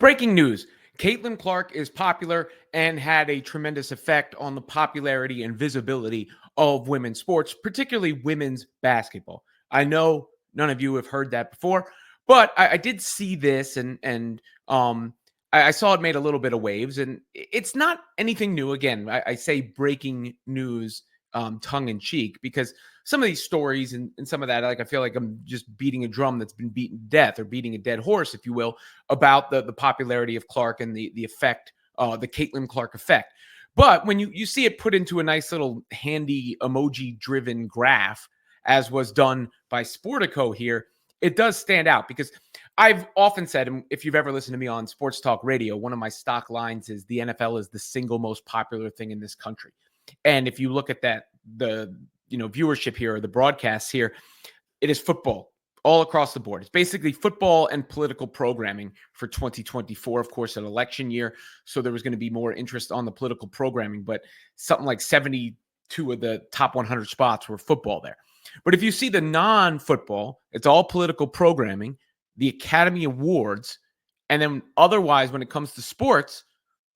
Breaking news. Caitlin Clark is popular and had a tremendous effect on the popularity and visibility of women's sports, particularly women's basketball. I know none of you have heard that before, but I did see this and I saw it made a little bit of waves, and it's not anything new. Again, I say breaking news tongue in cheek because some of these stories and some of that, like I feel like I'm just beating a drum that's been beaten to death or beating a dead horse, if you will, about the popularity of Clark and the effect, the Caitlin Clark effect. But when you see it put into a nice little handy emoji driven graph, as was done by Sportico here, it does stand out because I've often said, and if you've ever listened to me on Sports Talk Radio, one of my stock lines is the NFL is the single most popular thing in this country. And if you look at that, the viewership here or the broadcasts here, it is football all across the board. It's basically football and political programming for 2024. Of course, an election year, so there was going to be more interest on the political programming, but something like 72 of the top 100 spots were football there. But if you see the non-football, it's all political programming, the Academy Awards, and then otherwise when it comes to sports,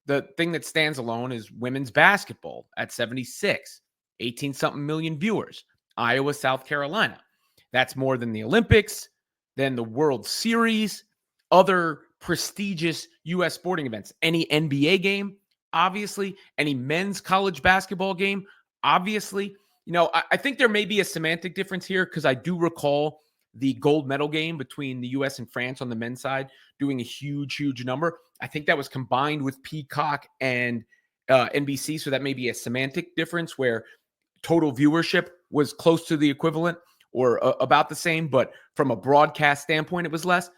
the thing that stands alone is women's basketball at 76, 18-something million viewers. Iowa, South Carolina. That's more than the Olympics, than the World Series, other prestigious U.S. sporting events. Any NBA game, obviously. Any men's college basketball game, obviously. I think there may be a semantic difference here because I do recall the gold medal game between the U.S. and France on the men's side doing a huge, huge number. I think that was combined with Peacock and NBC, so that may be a semantic difference where total viewership was close to the equivalent or about the same, but from a broadcast standpoint, it was less.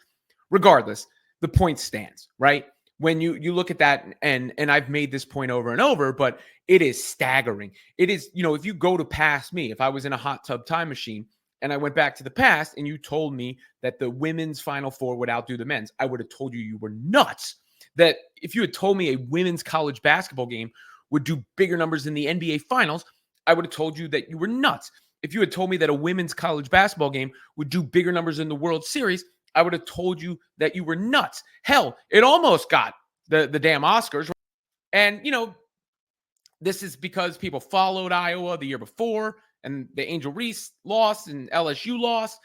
Regardless, the point stands, right? When you look at that, and I've made this point over and over, but it is staggering. It is, if you go to past me, if I was in a hot tub time machine and I went back to the past and you told me that the women's Final Four would outdo the men's, I would have told you were nuts. That if you had told me a women's college basketball game would do bigger numbers than the NBA Finals, I would have told you that you were nuts. If you had told me that a women's college basketball game would do bigger numbers in the World Series, I would have told you that you were nuts. Hell, it almost got the damn Oscars. And, this is because people followed Iowa the year before, and the Angel Reese lost and LSU lost.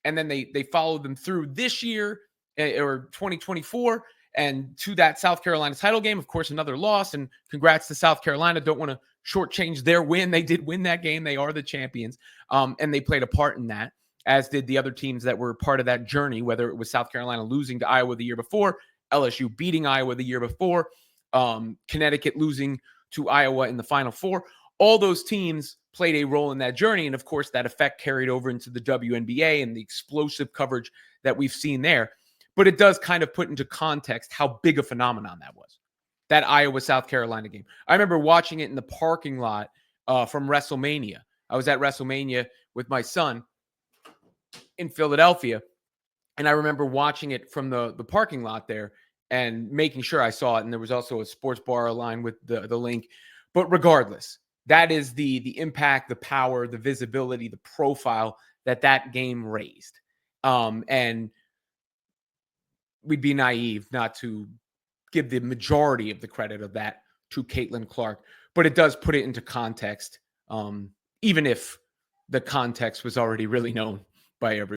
And then they followed them through this year or 2024 and to that South Carolina title game. Of course, another loss. And congrats to South Carolina. Don't want to shortchange their win. They did win that game. They are the champions. And they played a part in that, as did the other teams that were part of that journey, whether it was South Carolina losing to Iowa the year before, LSU beating Iowa the year before, Connecticut losing to Iowa in the Final Four. All those teams played a role in that journey. And of course, that effect carried over into the WNBA and the explosive coverage that we've seen there. But it does kind of put into context how big a phenomenon that was, that Iowa-South Carolina game. I remember watching it in the parking lot from WrestleMania. I was at WrestleMania with my son in Philadelphia, and I remember watching it from the parking lot there and making sure I saw it. And there was also a sports bar aligned with the link. But regardless, that is the impact, the power, the visibility, the profile that game raised. And we'd be naive not to give the majority of the credit of that to Caitlin Clark. But it does put it into context, even if the context was already really known by everyone.